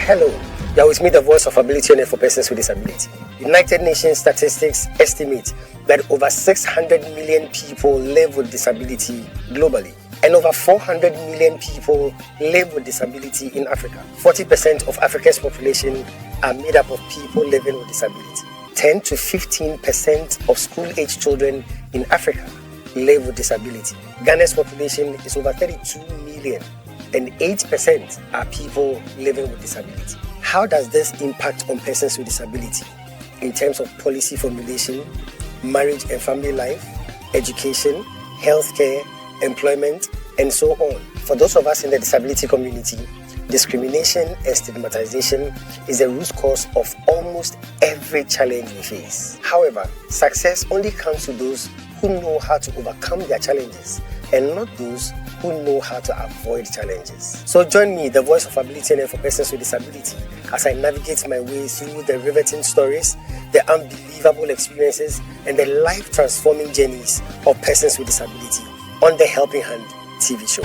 Hello, you are with me, the voice of ability and for persons with disability. United Nations statistics estimate that over 600 million people live with disability globally, and over 400 million people live with disability in Africa. 40% of Africa's population are made up of people living with disability. 10 to 15% of school-age children in Africa live with disability. Ghana's population is over 32 million. And 8% are people living with disability. How does this impact on persons with disability in terms of policy formulation, marriage and family life, education, healthcare, employment, and so on? For those of us in the disability community, discrimination and stigmatization is the root cause of almost every challenge we face. However, success only comes to those who know how to overcome their challenges and not those who know how to avoid challenges. So join me, the voice of ability and for persons with disability, as I navigate my way through the riveting stories, the unbelievable experiences, and the life-transforming journeys of persons with disability on the Helping Hand TV show.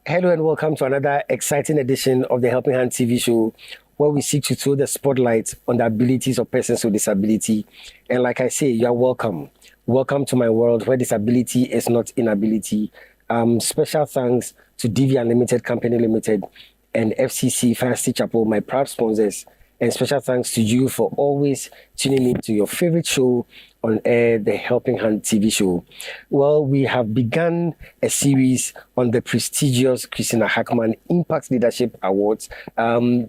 Hello and welcome to another exciting edition of the Helping Hand TV show, where we seek to throw the spotlight on the abilities of persons with disability. And like I say, you are welcome. Welcome to my world where disability is not inability. Special thanks to DV Unlimited Company Limited and FCC C.H.I.L, my proud sponsors. And special thanks to you for always tuning in to your favorite show on air, the Helping Hand TV show. Well, we have begun a series on the prestigious Christina Hackman Impact Leadership Awards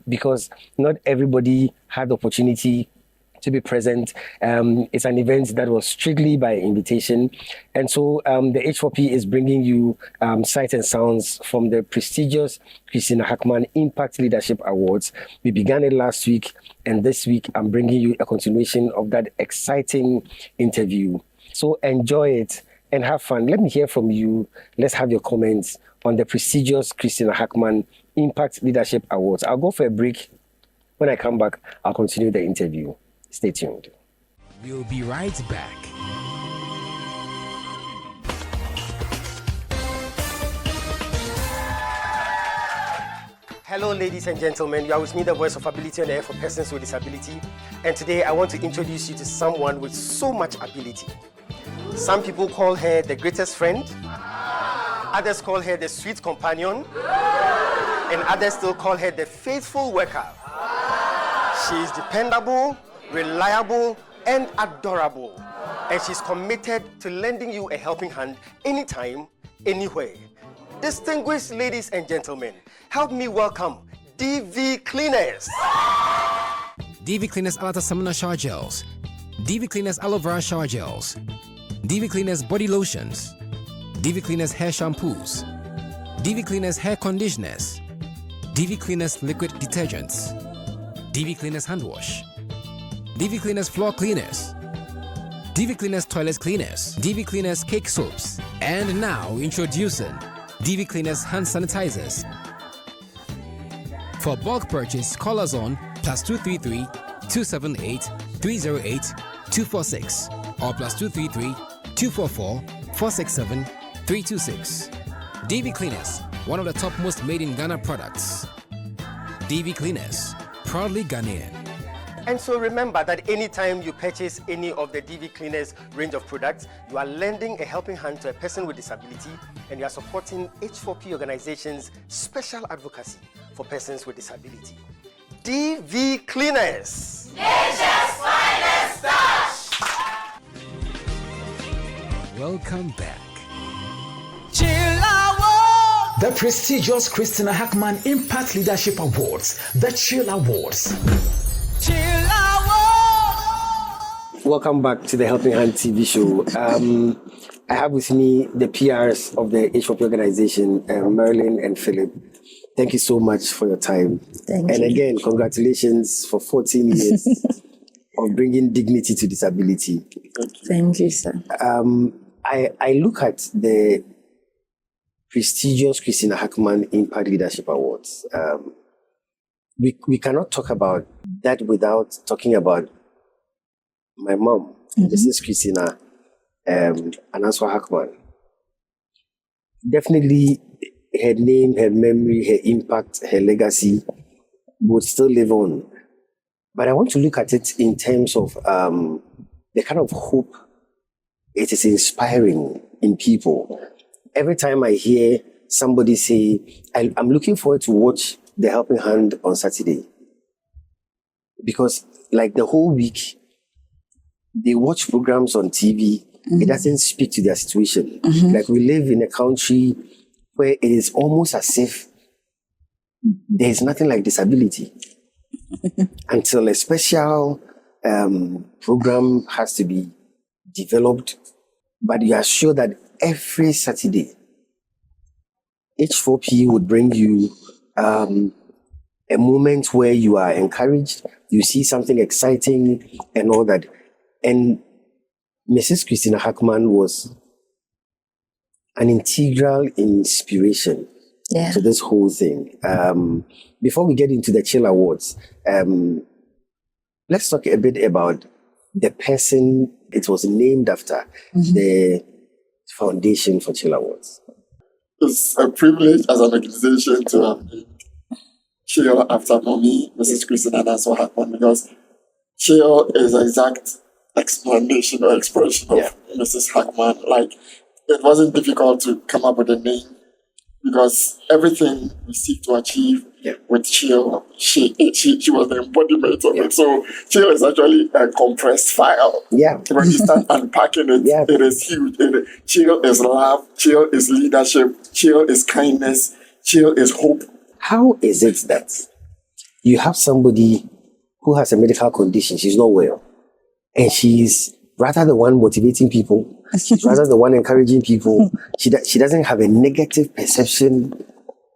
because not everybody had the opportunity to be present. It's an event that was strictly by invitation. And so the H4P is bringing you sights and sounds from the prestigious Christina Hackman Impact Leadership Awards. We began it last week, and this week I'm bringing you a continuation of that exciting interview. So enjoy it and have fun. Let me hear from you. Let's have your comments on the prestigious Christina Hackman Impact Leadership Awards. I'll go for a break. When I come back, I'll continue the interview. Stay tuned. We'll be right back. Hello, ladies and gentlemen. You are with me, the voice of ability on air for persons with disability. And today I want to introduce you to someone with so much ability. Some people call her the greatest friend. Others call her the sweet companion. And others still call her the faithful worker. She is dependable, reliable, and adorable. And she's committed to lending you a helping hand anytime, anywhere. Distinguished ladies and gentlemen, help me welcome DV Cleaners. DV Cleaners Alata Samana Shower Gels, DV Cleaners Aloe Vera Shower Gels, DV Cleaners Body Lotions, DV Cleaners Hair Shampoos, DV Cleaners Hair Conditioners, DV Cleaners Liquid Detergents, DV Cleaners Hand Wash, DV Cleaners Floor Cleaners, DV Cleaners Toilet Cleaners, DV Cleaners Cake Soaps, and now introducing DV Cleaners Hand Sanitizers. For bulk purchase, call us on +233 278 308 246 or +233 244 467 326. DV Cleaners, one of the top most made in Ghana products. DV Cleaners, proudly Ghanaian. And so remember that anytime you purchase any of the DV Cleaners range of products, you are lending a helping hand to a person with disability, and you are supporting H4P Organization's special advocacy for persons with disability. DV Cleaners, Nature's finest touch. Welcome back. C.H.I.L. The prestigious Christina Hackman Impact Leadership Awards, the C.H.I.L Awards. C.H.I.L. welcome back to the Helping Hand TV show. I have with me the PRs of the H4P Organization, Marilyn and Philip. Thank you so much for your time. Thank you. And again, congratulations for 14 years of bringing dignity to disability. Thank you, sir. I look at the prestigious Christina Hackman Impact Leadership Awards. We cannot talk about that without talking about my mom. This is Christina Hackman. Definitely her name, her memory, her impact, her legacy would still live on. But I want to look at it in terms of the kind of hope it is inspiring in people. Every time I hear somebody say, I'm looking forward to watch The Helping Hand on Saturday. Because like the whole week, they watch programs on TV. It doesn't speak to their situation. Like we live in a country where it is almost as if there's nothing like disability until a special program has to be developed. But you are sure that every Saturday, H4P would bring you a moment where you are encouraged, you see something exciting and all that. And Mrs. Christina Hackman was an integral inspiration to this whole thing. Before we get into the C.H.I.L Awards, let's talk a bit about the person it was named after, the Foundation for C.H.I.L Awards. It's a privilege as an organization to have named C.H.I.L after mommy, Mrs. Christina Hackman, because C.H.I.L is the exact explanation or expression of Mrs. Hackman. Like, it wasn't difficult to come up with a name because everything we seek to achieve with C.H.I.L, she was the embodiment of it. So C.H.I.L is actually a compressed file. When you start unpacking it, it is huge. C.H.I.L is love, C.H.I.L is leadership, C.H.I.L is kindness, C.H.I.L is hope. How is it that you have somebody who has a medical condition, she's not well, and she's rather the one motivating people, rather the one encouraging people. She doesn't have a negative perception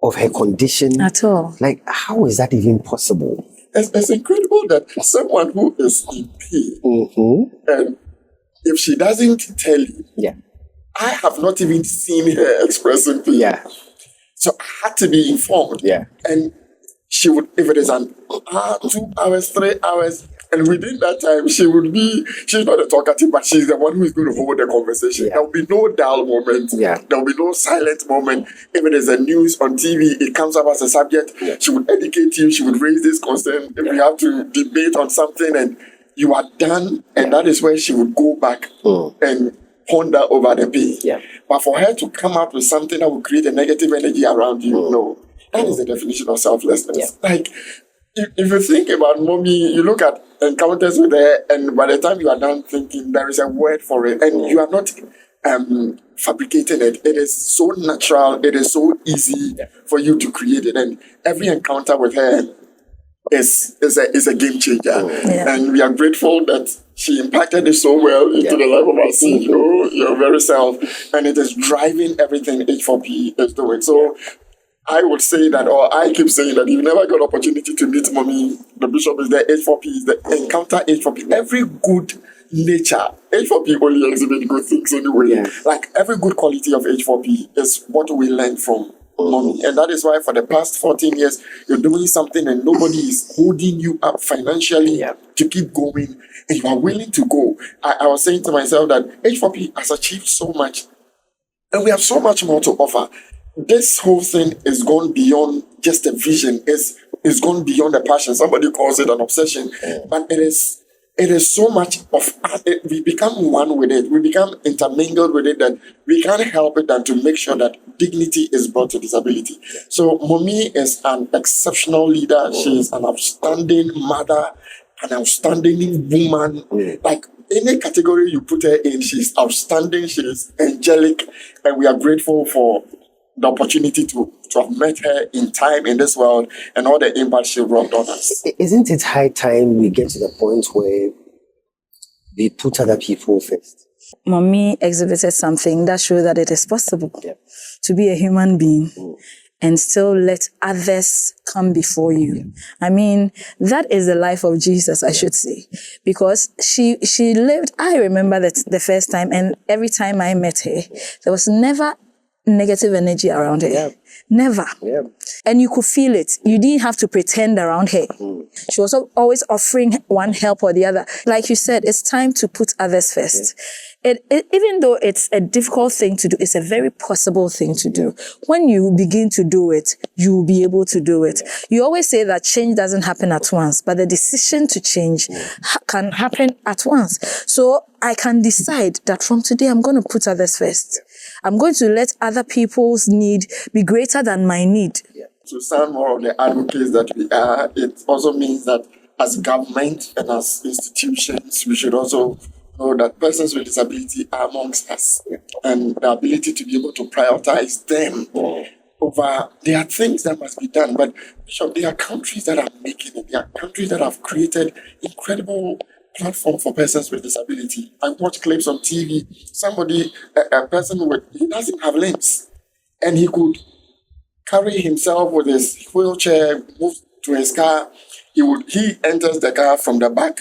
of her condition at all. Like, how is that even possible? It's incredible that someone who is in pain, and if she doesn't tell you, I have not even seen her expressing pain. So I had to be informed. And she would, if it is an 2 hours, 3 hours, and within that time, she's not a talkative, but she's the one who is going to hold the conversation. There will be no dull moment. There will be no silent moment. If it is a news on TV, it comes up as a subject. She would educate you. She would raise this concern. If we have to debate on something and you are done, and that is where she would go back and ponder over the pain. But for her to come out with something that will create a negative energy around you, no. That is the definition of selflessness. Like, if you think about mommy, you look at encounters with her, and by the time you are done thinking, there is a word for it, and you are not fabricating it. It is so natural, it is so easy for you to create it. And every encounter with her is a game changer. And we are grateful that she impacted it so well into the life of our CEO, your very self, and it is driving everything H4P is doing. So I would say that, or I keep saying that, you never got opportunity to meet mommy. The bishop is there, H4P is there, encounter H4P. Every good nature, H4P only exhibit good things anyway. Like, every good quality of H4P is what we learn from mommy. And that is why for the past 14 years, you're doing something and nobody is holding you up financially to keep going. And you are willing to go. I was saying to myself that H4P has achieved so much. And we have so much more to offer. This whole thing is gone beyond just a vision. It's gone beyond a passion. Somebody calls it an obsession. But it is so much of it. We become one with it. We become intermingled with it that we can't help it than to make sure that dignity is brought to disability. So Mommy is an exceptional leader. She is an outstanding mother, an outstanding woman. Like, any category you put her in, she's outstanding. She is angelic. And we are grateful for the opportunity to have met her in time in this world and all the impact she brought on us. Isn't it high time we get to the point where we put other people first? Mommy exhibited something that showed that it is possible to be a human being and still let others come before you. I mean, that is the life of Jesus, I should say, because she lived. I remember that the first time, and every time I met her, there was never negative energy around her. Never. And you could feel it. You didn't have to pretend around her. She was always offering one help or the other. Like you said, it's time to put others first. even though it's a difficult thing to do, it's a very possible thing to do. When you begin to do it, you will be able to do it. You always say that change doesn't happen at once, but the decision to change can happen at once. So I can decide that from today, I'm going to put others first. I'm going to let other people's need be greater than my need. To sound more of the advocates that we are, it also means that as government and as institutions, we should also know that persons with disability are amongst us, and the ability to be able to prioritize them over, there are things that must be done, but Bishop, there are countries that are making it. There are countries that have created incredible platform for persons with disability. I watch clips on TV. Somebody, a person he doesn't have limbs, and he could carry himself with his wheelchair, move to his car. He enters the car from the back,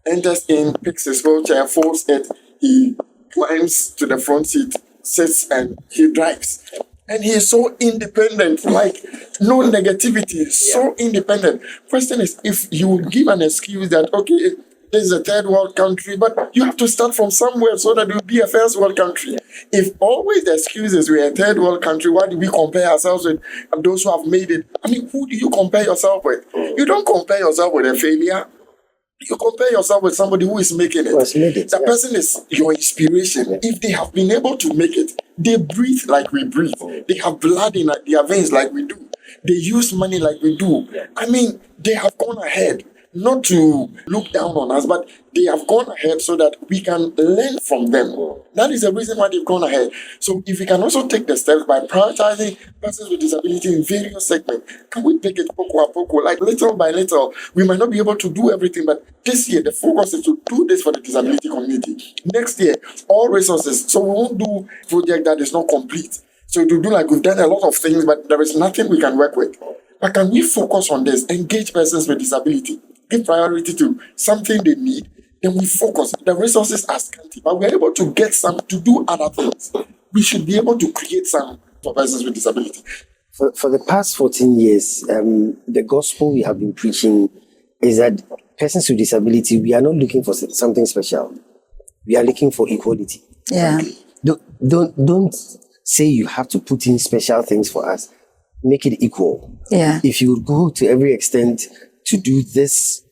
enters in, picks his wheelchair, folds it, he climbs to the front seat, sits, and he drives. And he is so independent, like no negativity, so independent. Question is, if you would give an excuse that, okay, this is a third world country, but you have to start from somewhere so that it will be a first world country. If always the excuse is we're a third world country, why do we compare ourselves with those who have made it? I mean, who do you compare yourself with? You don't compare yourself with a failure. You compare yourself with somebody who is making it. That person is your inspiration. If they have been able to make it, they breathe like we breathe. They have blood in their veins like we do. They use money like we do. I mean, they have gone ahead. Not to look down on us, but they have gone ahead so that we can learn from them. That is the reason why they've gone ahead. So if we can also take the steps by prioritizing persons with disability in various segments, can we take it poco a poco, like little by little? We might not be able to do everything, but this year the focus is to do this for the disability community. Next year, all resources. So we won't do project that is not complete. So to do like we've done a lot of things, but there is nothing we can work with. But can we focus on this, engage persons with disability, give priority to something they need, then we focus. The resources are scanty, but we're able to get some to do other things. We should be able to create some for persons with disability. For the past 14 years, the gospel we have been preaching is that persons with disability, we are not looking for something special. We are looking for equality. Yeah. Don't say you have to put in special things for us. Make it equal. Yeah. If you go to every extent to do this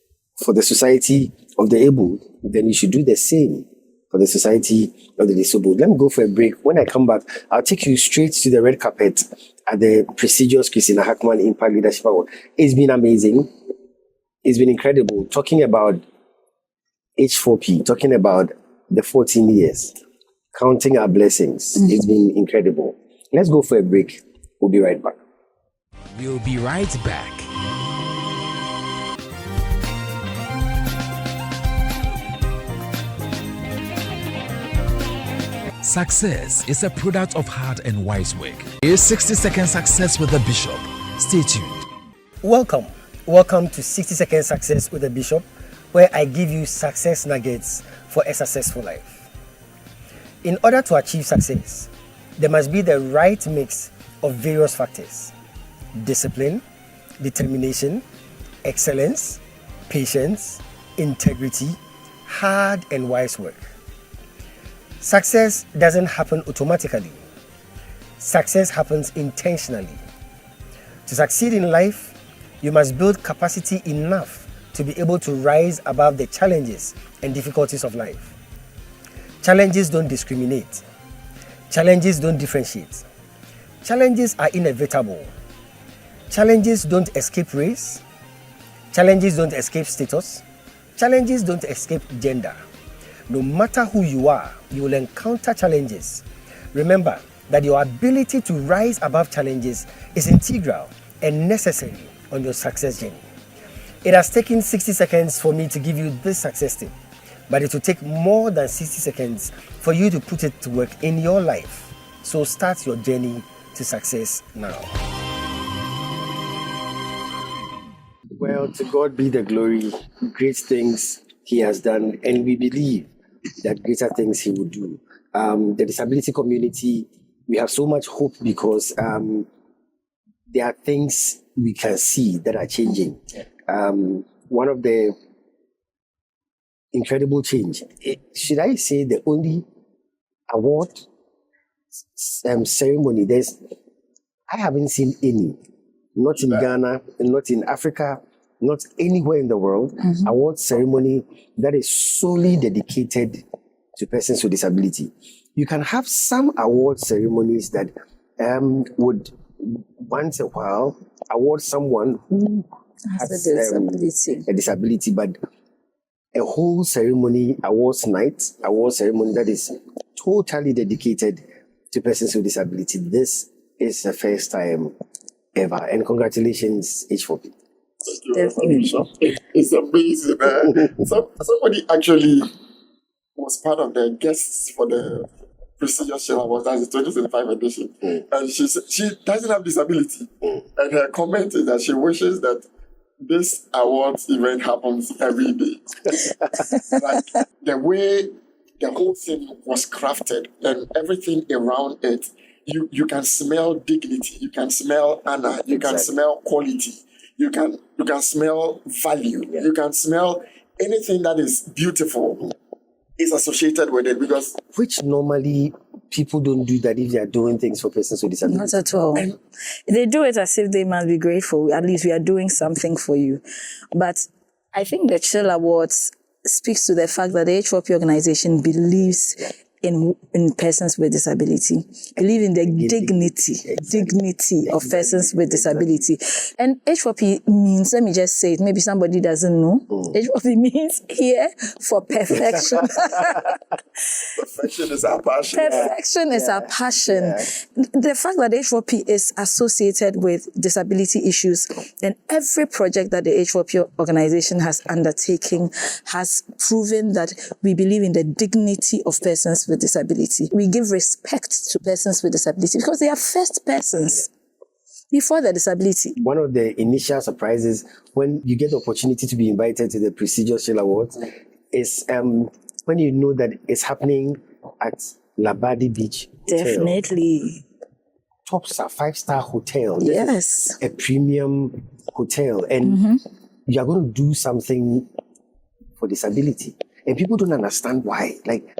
for the society of the able, then you should do the same for the society of the disabled. Let me go for a break. When I come back, I'll take you straight to the red carpet at the prestigious Christina Hackman Impact Leadership Award. It's been amazing. It's been incredible. Talking about H4P, talking about the 14 years, counting our blessings. It's been incredible. Let's go for a break. We'll be right back. We'll be right back. Success is a product of hard and wise work. Here's 60-second success with the Bishop. Stay tuned. Welcome to 60 Second Success with the Bishop, where I give you success nuggets for a successful life. In order to achieve success, there must be the right mix of various factors: discipline, determination, excellence, patience, integrity, hard and wise work. Success doesn't happen automatically. Success happens intentionally. To succeed in life, you must build capacity enough to be able to rise above the challenges and difficulties of life. Challenges don't discriminate. Challenges don't differentiate. Challenges are inevitable. Challenges don't escape race. Challenges don't escape status. Challenges don't escape gender. No matter who you are, you will encounter challenges. Remember that your ability to rise above challenges is integral and necessary on your success journey. It has taken 60 seconds for me to give you this success tip, but it will take more than 60 seconds for you to put it to work in your life. So start your journey to success now. Well, to God be the glory. Great things He has done, and we believe that greater things He will do. The disability community, we have so much hope because there are things we can see that are changing. One of the incredible change, should I say the only award ceremony, I haven't seen any, not in Ghana, not in Africa, not anywhere in the world, award ceremony that is solely dedicated to persons with disability. You can have some award ceremonies that would once a while award someone who has a disability, but a whole ceremony, award ceremony that is totally dedicated to persons with disability. This is the first time ever. And congratulations, H4P. It's amazing. Somebody actually was part of the guests for the prestigious C.H.I.L Awards, that's the 2025 edition. And she doesn't have disability. And her comment is that she wishes that this awards event happens every day. Like the way the whole thing was crafted and everything around it, you can smell dignity, you can smell honor, you can smell quality, you can smell value, you can smell anything that is beautiful is associated with it, because which normally people don't do that if they are doing things for persons with disabilities. Not at all. They do it as if they must be grateful. At least we are doing something for you. But I think the C.H.I.L Awards speaks to the fact that the H4P organization believes in persons with disability, believe in the dignity of persons with disability. And H4P means, let me just say it, maybe somebody doesn't know. H4P means here for perfection. Perfection is our passion. Perfection is our passion. The fact that H4P is associated with disability issues, and every project that the H4P organization has undertaken has proven that we believe in the dignity of persons with disability. We give respect to persons with disability because they are first persons before the disability. One of the initial surprises when you get the opportunity to be invited to the prestigious C.H.I.L Awards is when you know that it's happening at Labadi Beach Hotel. Definitely. Top star, 5-star hotel. Yes. A premium hotel. And you're going to do something for disability. And people don't understand why. Like,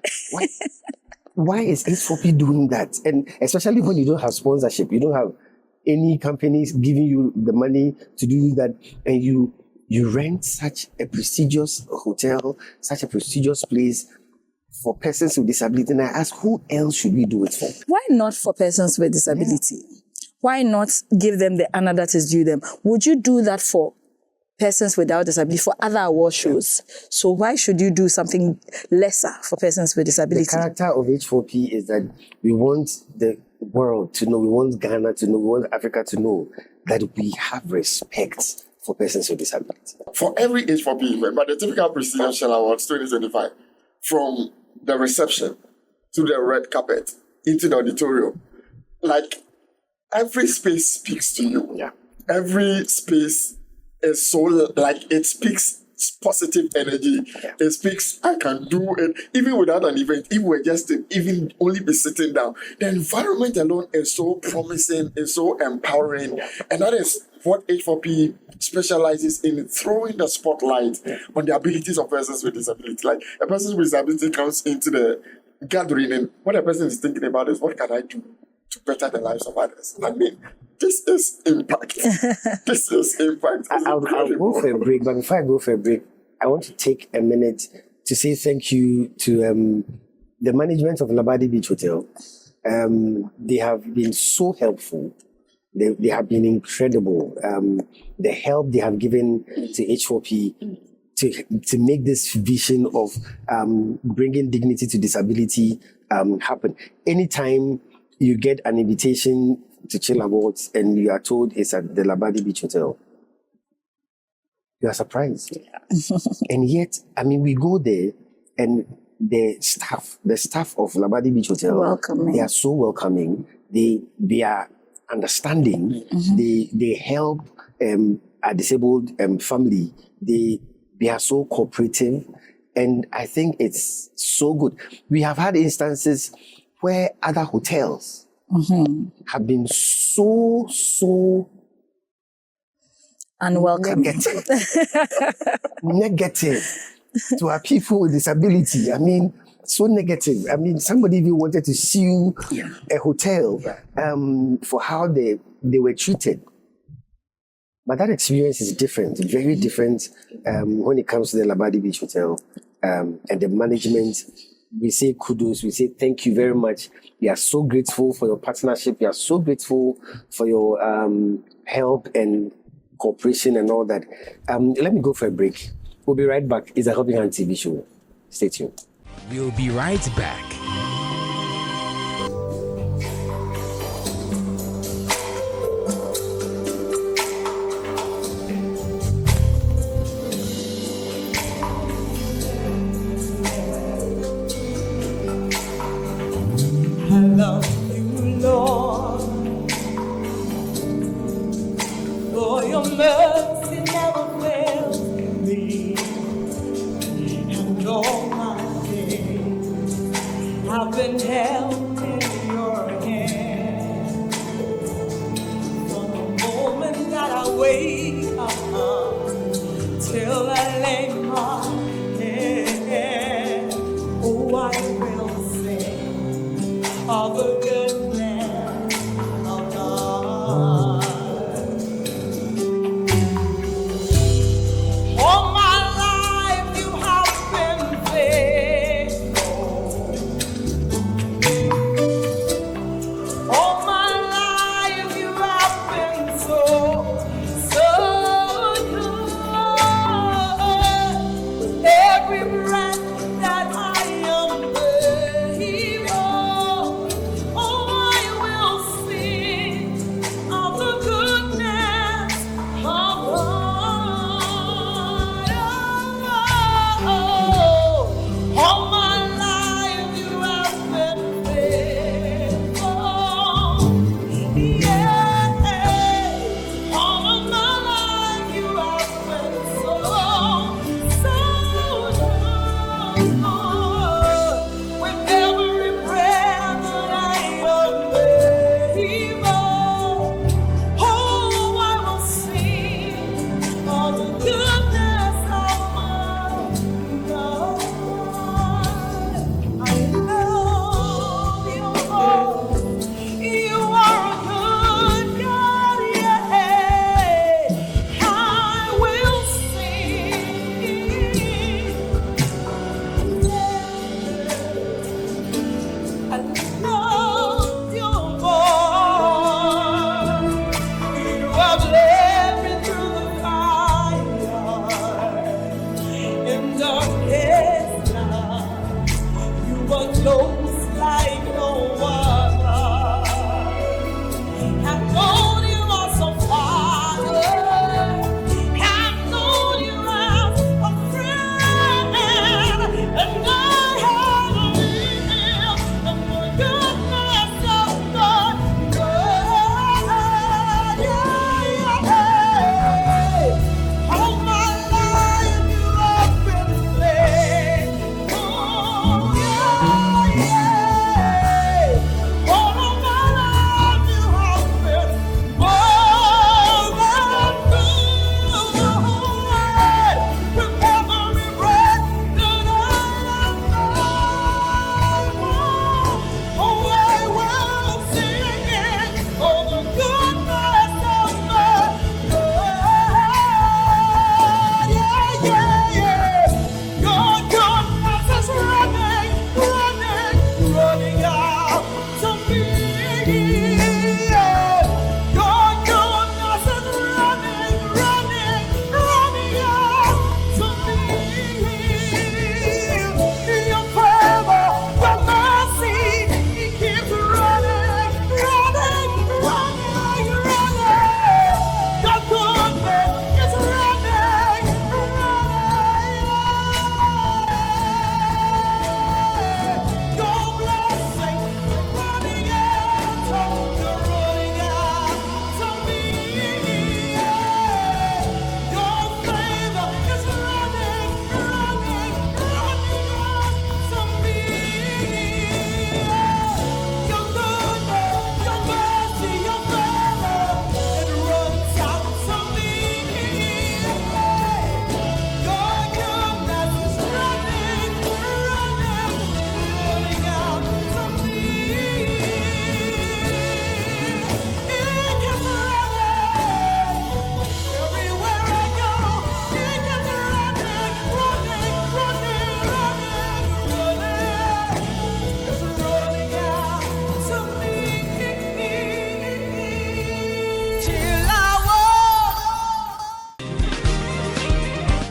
why is H4P doing that? And especially when you don't have sponsorship, you don't have any companies giving you the money to do that, and you rent such a prestigious hotel, such a prestigious place for persons with disability. And I ask, who else should we do it for? Why not for persons with disability? Why not give them the honor that is due them? Would you do that for persons without disability, for other award shows? So why should you do something lesser for persons with disability? The character of H4P is that we want the world to know, we want Ghana to know, we want Africa to know that we have respect for persons with disability. For every H4P event, but the typical prestigious C.H.I.L Awards 2025, from the reception to the red carpet into the auditorium, like every space speaks to you. Yeah. Every space is so, like, it speaks positive energy. Yeah. It speaks, I can do it. Even without an event, if we're just even only be sitting down, the environment alone is so promising, is so empowering. Yeah. And that is what H4P specializes in, throwing the spotlight on the abilities of persons with disability. Like, a person with disability comes into the gathering, and what a person is thinking about is, what can I do to better the lives of others? I mean, this is impact. This is impact. I'll go for a break, but before I go for a break, I want to take a minute to say thank you to the management of Labadi Beach Hotel. They have been so helpful. They have been incredible. The help they have given to H4P to make this vision of bringing dignity to disability happen. Anytime you get an invitation to C.H.I.L Awards and you are told it's at the Labadi Beach Hotel, you are surprised. And yet, I mean, we go there and the staff of Labadi Beach Hotel, welcoming. They are so welcoming. They are understanding. They help a disabled family. They are so cooperative, and I think it's so good. We have had instances where other hotels have been so unwelcome, negative to our people with disability. I mean, so negative. I mean, somebody even wanted to sue a hotel for how they were treated. But that experience is different, very different when it comes to the Labadi Beach Hotel and the management. We say kudos, we say thank you very much. We are so grateful for your partnership. We are so grateful for your help and cooperation and all that. Let me go for a break. We'll be right back. It's a Helping Hand TV show. Stay tuned. We'll be right back. I love you, Lord, for your mercy never fails me, and all my days I've been held in your hand. From the moment that I wake up till I lay my head, oh, I will sing of the goodness of God. All my life you have been faithful. All my life you have been so, so good.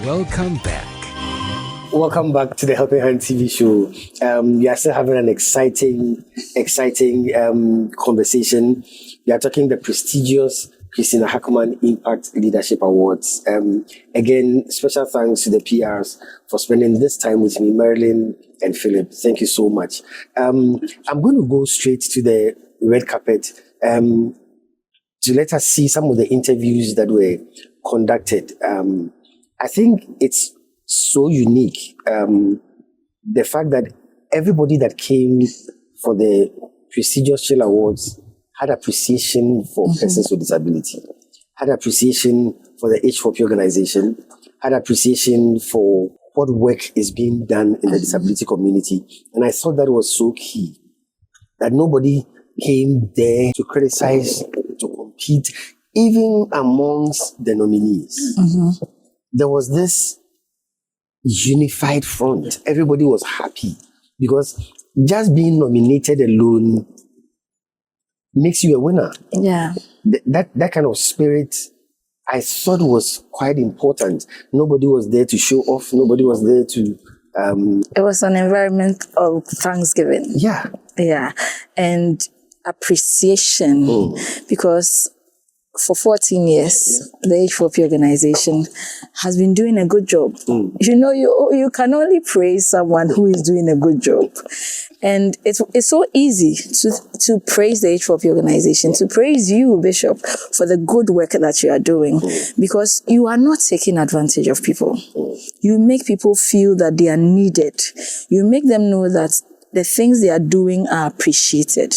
Welcome back. Welcome back to the Helping Hand TV show. We are still having an exciting conversation. We are talking the prestigious Christina Hackman Impact Leadership Awards. Again, special thanks to the PRs for spending this time with me, Marilyn and Philip. Thank you so much. I'm going to go straight to the red carpet to let us see some of the interviews that were conducted. I think it's so unique. The fact that everybody that came for the prestigious C.H.I.L Awards had appreciation for persons with disability, had appreciation for the H4P Organization, had appreciation for what work is being done in the disability community. And I thought that was so key, that nobody came there to criticize, to compete, even amongst the nominees. There was this unified front. Everybody was happy because just being nominated alone makes you a winner. Yeah. That kind of spirit, I thought was quite important. Nobody was there to show off. Nobody was there to... It was an environment of thanksgiving. Yeah. Yeah. And appreciation, because for 14 years, the H4P organization has been doing a good job. You know, you can only praise someone who is doing a good job. And it's so easy to praise the H4P organization, to praise you, Bishop, for the good work that you are doing, because you are not taking advantage of people. You make people feel that they are needed. You make them know that the things they are doing are appreciated.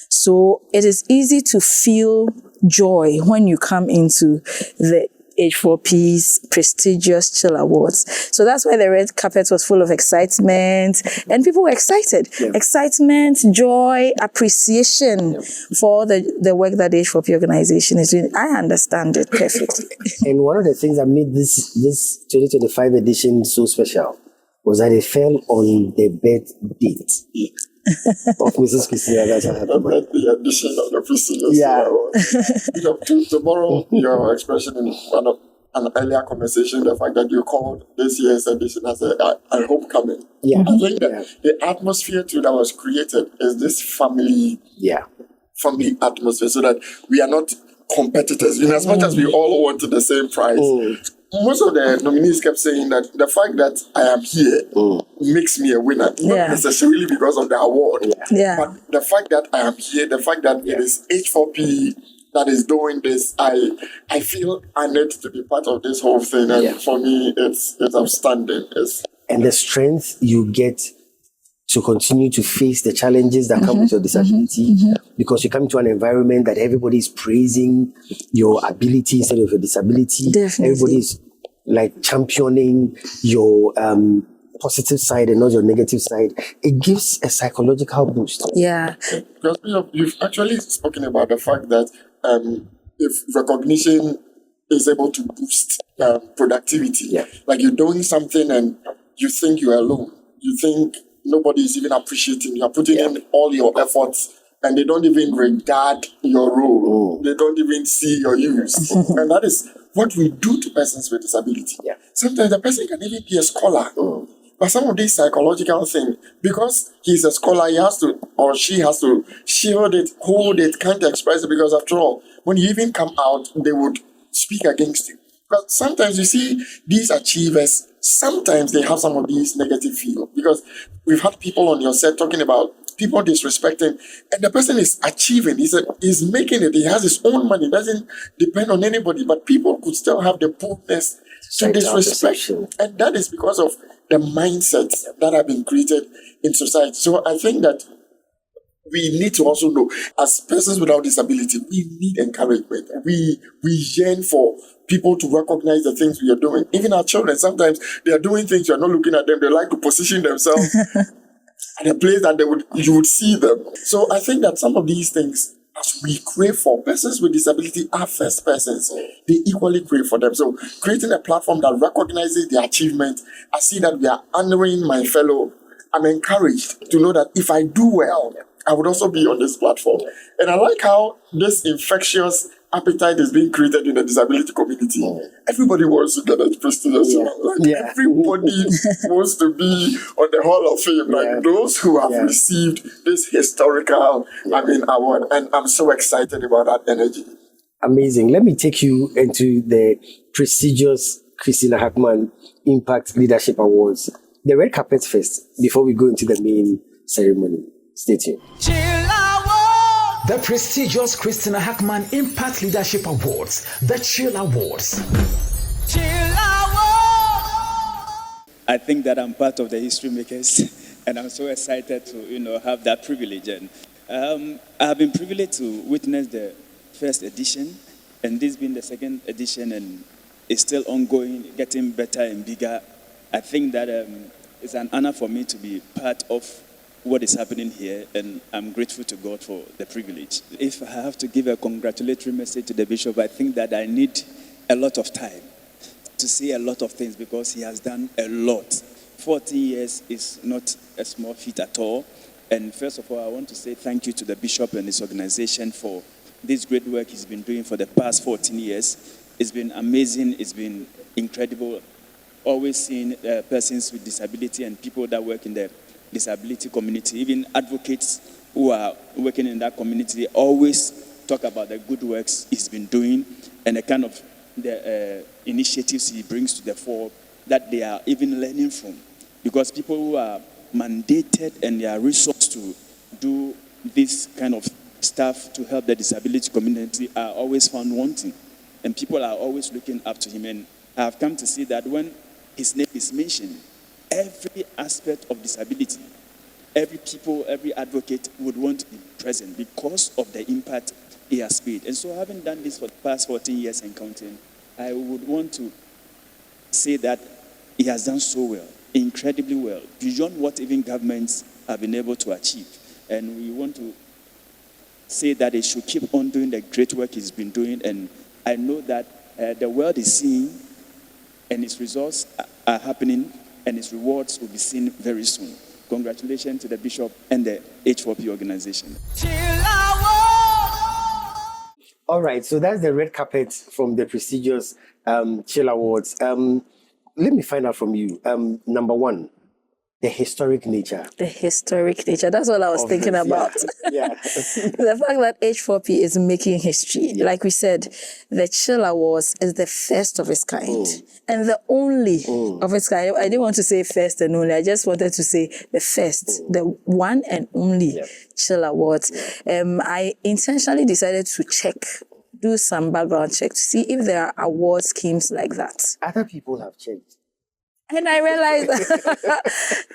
So it is easy to feel joy when you come into the H4P's prestigious C.H.I.L Awards. So that's why the red carpet was full of excitement, and people were excited. Yeah. Excitement, joy, appreciation for the work that the H4P organization is doing. I understand it perfectly. And one of the things that made this 2025 edition so special was that it fell on the birth date of Mrs. Christina. That's what happened. The edition of the prestigious tomorrow, your expression in one of an earlier conversation, the fact that you called this year's edition as a homecoming. Yeah. I think that the atmosphere too that was created is this family atmosphere, so that we are not competitors. In as much as we all wanted the same prize, most of the nominees kept saying that the fact that I am here makes me a winner, not necessarily because of the award, but the fact that I am here, the fact that it is H4P that is doing this, I feel honored to be part of this whole thing, and for me, it's outstanding. And the strength you get to continue to face the challenges that come with your disability, because you come to an environment that everybody is praising your ability instead of your disability. Definitely. Everybody's like championing your positive side and not your negative side. It gives a psychological boost. Yeah. Because you've actually spoken about the fact that if recognition is able to boost productivity, like you're doing something and you think you're alone, you think nobody is even appreciating. You're putting in all your efforts, and they don't even regard your role. They don't even see your use. And that is what we do to persons with disability. Sometimes the person can even be a scholar. But some of these psychological things, because he's a scholar, he has to, or she has to shield it, hold it, can't express it, because after all, when you even come out, they would speak against you. But sometimes you see these achievers, sometimes they have some of these negative feelings, because we've had people on your set talking about people disrespecting, and the person is achieving, he's making it, he has his own money, doesn't depend on anybody, but people could still have the boldness to disrespect. And that is because of the mindsets that have been created in society. So I think that we need to also know, as persons without disability, we need encouragement. We yearn for people to recognize the things we are doing. Even our children, sometimes they are doing things, you're not looking at them, they like to position themselves at a place that you would see them. So I think that some of these things, as we crave for, persons with disability are first persons. They equally crave for them. So creating a platform that recognizes their achievement, I see that we are honoring my fellow. I'm encouraged to know that if I do well, I would also be on this platform. And I like how this infectious appetite is being created in the disability community. Everybody wants to get a prestigious everybody wants to be on the Hall of Fame. Like those who have received this historical, award. And I'm so excited about that energy. Amazing. Let me take you into the prestigious Christina Hackman Impact Leadership Awards. The red carpet first, before we go into the main ceremony. Stay tuned. The prestigious Christina Hackman Impact Leadership Awards, the C.H.I.L Awards. I think that I'm part of the history makers, and I'm so excited to, have that privilege. And I have been privileged to witness the first edition, and this being the second edition, and it's still ongoing, getting better and bigger. I think that it's an honor for me to be part of what is happening here, and I'm grateful to God for the privilege. If I have to give a congratulatory message to the bishop, I think that I need a lot of time to say a lot of things because he has done a lot. 40 years is not a small feat at all. And first of all, I want to say thank you to the bishop and his organization for this great work he's been doing for the past 14 years. It's been amazing. It's been incredible. Always seeing persons with disability and people that work in the disability community, even advocates who are working in that community, always talk about the good works he's been doing and the kind of the initiatives he brings to the fore that they are even learning from. Because people who are mandated and they are resourced to do this kind of stuff to help the disability community are always found wanting. And people are always looking up to him. And I have come to see that when his name is mentioned, every aspect of disability, every advocate would want to be present because of the impact he has made. And so having done this for the past 14 years and counting, I would want to say that he has done so well, incredibly well, beyond what even governments have been able to achieve. And we want to say that he should keep on doing the great work he's been doing. And I know that the world is seeing and its results are happening and its rewards will be seen very soon. Congratulations to the bishop and the H4P Organization. All right, so that's the red carpet from the prestigious C.H.I.L Awards. Let me find out from you. Number one, the historic nature. The historic nature. That's what I was thinking about. Yeah. The fact that H4P is making history. Yeah. Like we said, the C.H.I.L Awards is the first of its kind. And the only of its kind. I didn't want to say first and only. I just wanted to say the first, the one and only C.H.I.L Awards. I intentionally decided to do some background check to see if there are award schemes like that. Other people have checked. And I realized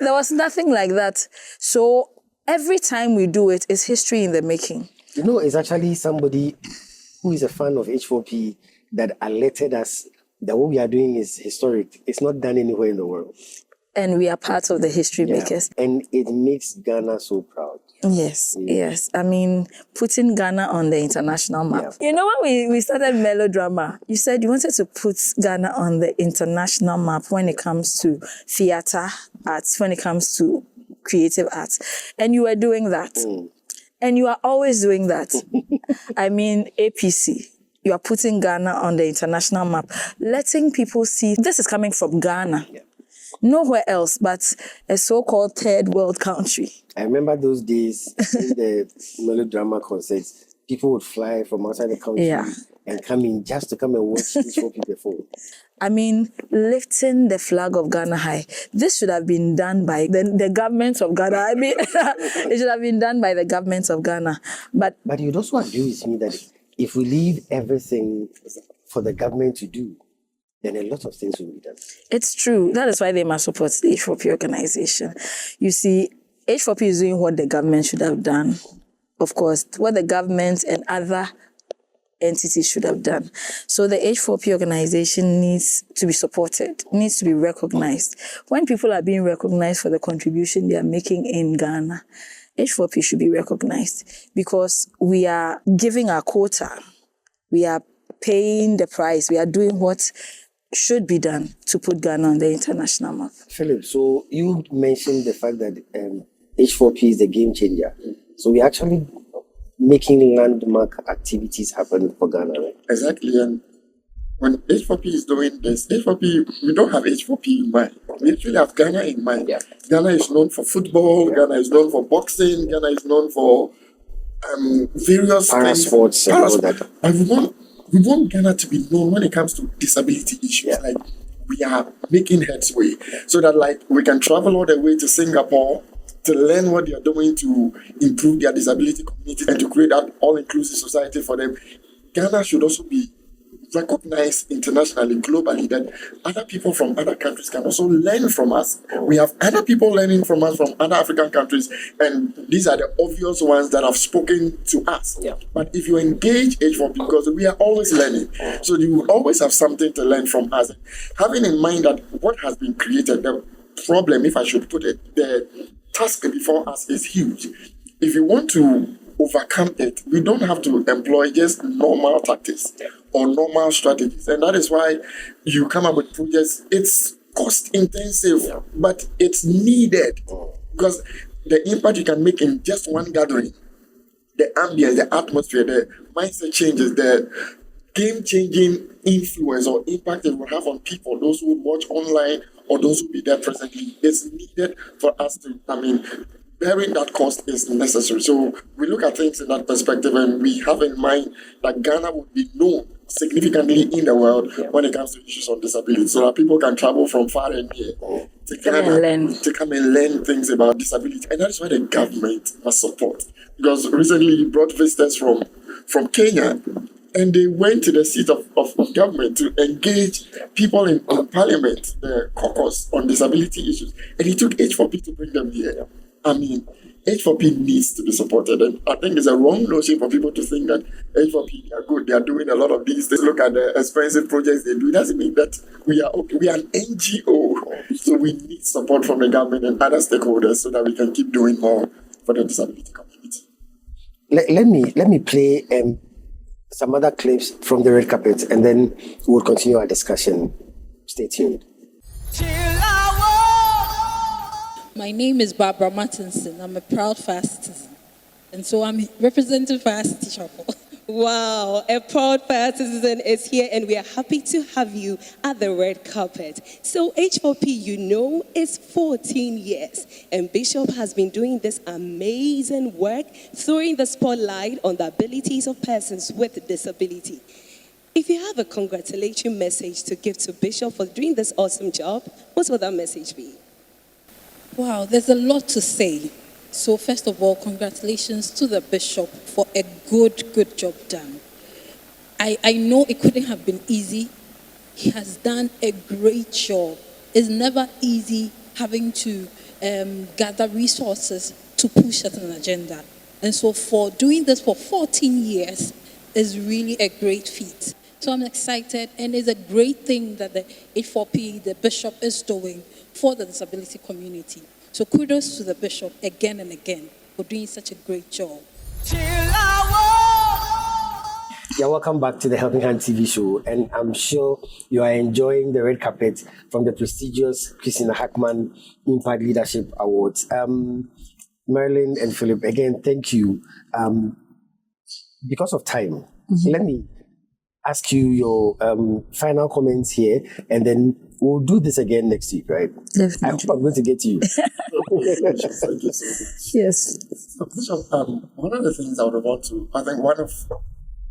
there was nothing like that. So every time we do it, it's history in the making. It's actually somebody who is a fan of H4P that alerted us that what we are doing is historic. It's not done anywhere in the world. And we are part of the history makers. And it makes Ghana so proud. Yes. I mean, putting Ghana on the international map. Yeah. When we started Melodrama, you said you wanted to put Ghana on the international map when it comes to theater arts, when it comes to creative arts. And you were doing that. And you are always doing that. I mean, APC. You are putting Ghana on the international map, letting people see this is coming from Ghana. Yeah. Nowhere else but a so-called third world country. I remember those days in the Melodrama concerts, people would fly from outside the country and come in just to come and watch H4P perform. I mean, lifting the flag of Ghana high. This should have been done by the government of Ghana. I mean, it should have been done by the government of Ghana. But you'd also agree with me that if we leave everything for the government to do, then a lot of things will be done. It's true. That is why they must support the H4P organization. You see, H4P is doing what the government should have done. Of course, what the government and other entities should have done. So the H4P organization needs to be supported, needs to be recognized. When people are being recognized for the contribution they are making in Ghana, H4P should be recognized because we are giving our quota. We are paying the price. We are doing what should be done to put Ghana on the international map. Philip, so you mentioned the fact that H4P is a game changer. So we're actually making landmark activities happen for Ghana, right? Exactly. And when H4P is doing this, H4P, we don't have H4P in mind. We actually have Ghana in mind. Yeah. Ghana is known for football, Ghana is known for boxing, Ghana is known for various Parasports and all that. And we want Ghana to be known when it comes to disability issues. Yeah. Like, we are making headway so that, like, we can travel all the way to Singapore to learn what they are doing to improve their disability community and to create that all-inclusive society for them. Ghana should also be recognized internationally, globally, that other people from other countries can also learn from us. We have other people learning from us from other African countries, and these are the obvious ones that have spoken to us. Yeah. But if you engage H4P, because we are always learning, so you will always have something to learn from us. Having in mind that what has been created, the problem, if I should put it, the task before us is huge. If you want to overcome it, we don't have to employ just normal tactics or normal strategies. And that is why you come up with projects. It's cost intensive, but it's needed, because the impact you can make in just one gathering, the ambience, the atmosphere, the mindset changes, the game-changing influence or impact it will have on people, those who watch online or those who be there presently, is needed for us to, bearing that cost is necessary. So we look at things in that perspective, and we have in mind that Ghana would be known significantly in the world when it comes to issues of disability, so that people can travel from far and near to Ghana to come and learn things about disability. And that is why the government must support. Because recently you brought visitors from Kenya, and they went to the seat of government to engage people in parliament, the caucus on disability issues. And it took H4P to bring them here. H4P needs to be supported. And I think it's a wrong notion for people to think that H4P are good. They are doing a lot of these. They look at the expensive projects they do. It doesn't mean that we are okay. We are an NGO. So we need support from the government and other stakeholders so that we can keep doing more for the disability community. Let me play some other clips from the red carpet, and then we'll continue our discussion. Stay tuned. My name is Barbara Martinson. I'm a proud Fire citizen. And so I'm representing Fire City Chapel. Wow, a proud Fire citizen is here, and we are happy to have you at the red carpet. So H4P, you know, is 14 years, and Bishop has been doing this amazing work, throwing the spotlight on the abilities of persons with disability. If you have a congratulatory message to give to Bishop for doing this awesome job, what will that message be? Wow, there's a lot to say. So first of all, congratulations to the Bishop for a good job done. I know it couldn't have been easy. He has done a great job. It's never easy having to gather resources to push an agenda. And so for doing this for 14 years is really a great feat. So I'm excited, and it's a great thing that the H4P, the Bishop, is doing for the disability community. So kudos to the Bishop again and again for doing such a great job. Yeah, welcome back to the Helping Hand TV show, and I'm sure you are enjoying the red carpet from the prestigious Christina Hackman Impact Leadership Awards. Marilyn and Philip, again, thank you. Because of time, let me ask you your final comments here, and then we'll do this again next week, right? Definitely. I hope I'm going to get to you. Yes. So, Bishop, one of the things I would want to, I think one of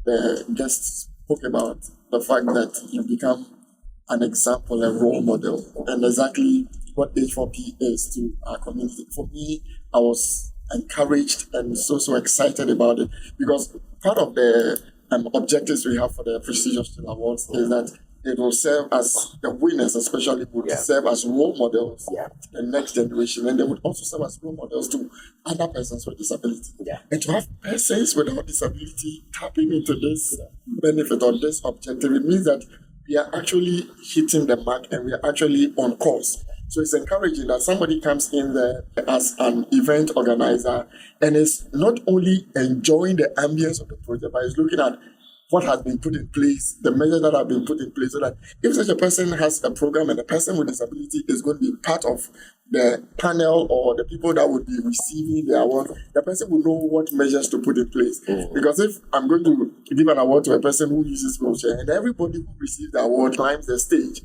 the guests spoke about the fact that you become an example, a role model, and exactly what H4P is to our community. For me, I was encouraged and so excited about it, because part of the objectives we have for the prestigious C.H.I.L Awards is that it will serve as the winners, especially would serve as role models to the next generation, and they would also serve as role models to other persons with disability. And to have persons without disability tapping into this benefit or this objective, it means that we are actually hitting the mark and we are actually on course. So it's encouraging that somebody comes in there as an event organizer and is not only enjoying the ambience of the project, but is looking at what has been put in place, the measures that have been put in place, so that if such a person has a program and a person with disability is going to be part of the panel or the people that would be receiving the award, the person will know what measures to put in place. Because if I'm going to give an award to a person who uses wheelchair and everybody who receives the award climbs the stage,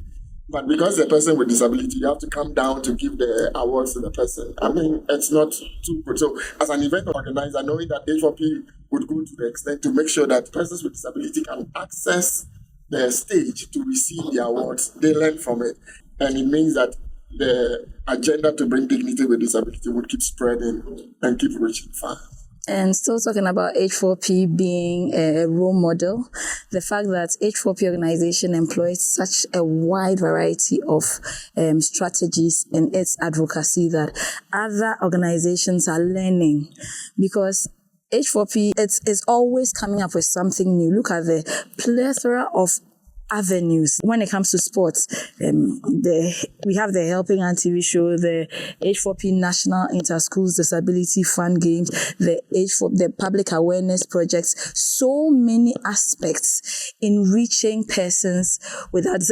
but because the person with disability, you have to come down to give the awards to the person. I mean, it's not too good. So as an event organizer, knowing that H4P would go to the extent to make sure that persons with disability can access the stage to receive the awards, they learn from it. And it means that the agenda to bring dignity with disability would keep spreading and keep reaching far. And still talking about H4P being a role model, the fact that H4P Organization employs such a wide variety of strategies in its advocacy that other organizations are learning, because H4P it's always coming up with something new. Look at the plethora of avenues when it comes to sports. We have the Helping Hand TV show, the H4P National Inter-Schools Disability Fund Games, the public awareness projects. So many aspects in reaching persons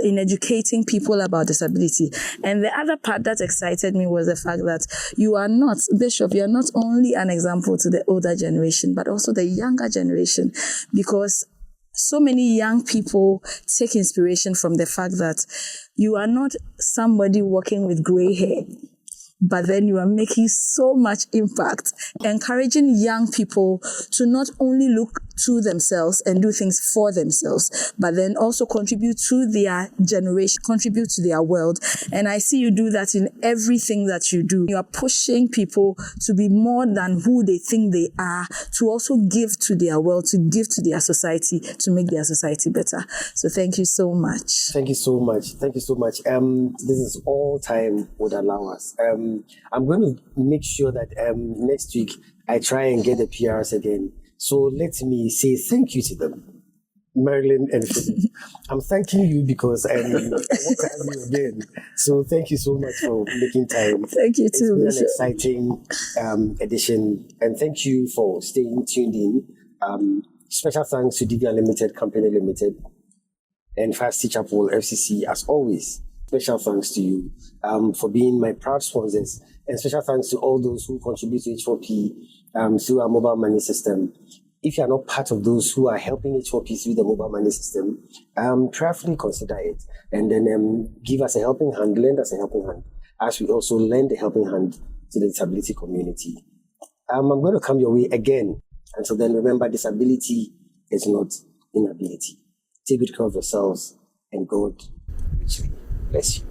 in educating people about disability. And the other part that excited me was the fact that you are not only an example to the older generation, but also the younger generation, because so many young people take inspiration from the fact that you are not somebody walking with gray hair, but then you are making so much impact, encouraging young people to not only look to themselves and do things for themselves, but then also contribute to their generation, contribute to their world. And I see you do that in everything that you do. You are pushing people to be more than who they think they are, to also give to their world, to give to their society, to make their society better. So thank you so much. Thank you so much. Thank you so much. This is all time would allow us. I'm going to make sure that next week I try and get the PRs again. So let me say thank you to them, Marilyn and Philip. I'm thanking you because I want to have you again. So thank you so much for making time. Thank you too. It's been an exciting edition, and thank you for staying tuned in. Special thanks to DV Unlimited Company Limited and Fast C.H.I.L FCC as always. Special thanks to you for being my proud sponsors, and special thanks to all those who contribute to H4P through our mobile money system. If you are not part of those who are helping H4P through the mobile money system, prayerfully consider it, and then give us a helping hand, lend us a helping hand, as we also lend a helping hand to the disability community. I'm going to come your way again. Until then, remember, disability is not inability. Take good care of yourselves, and God richly bless you.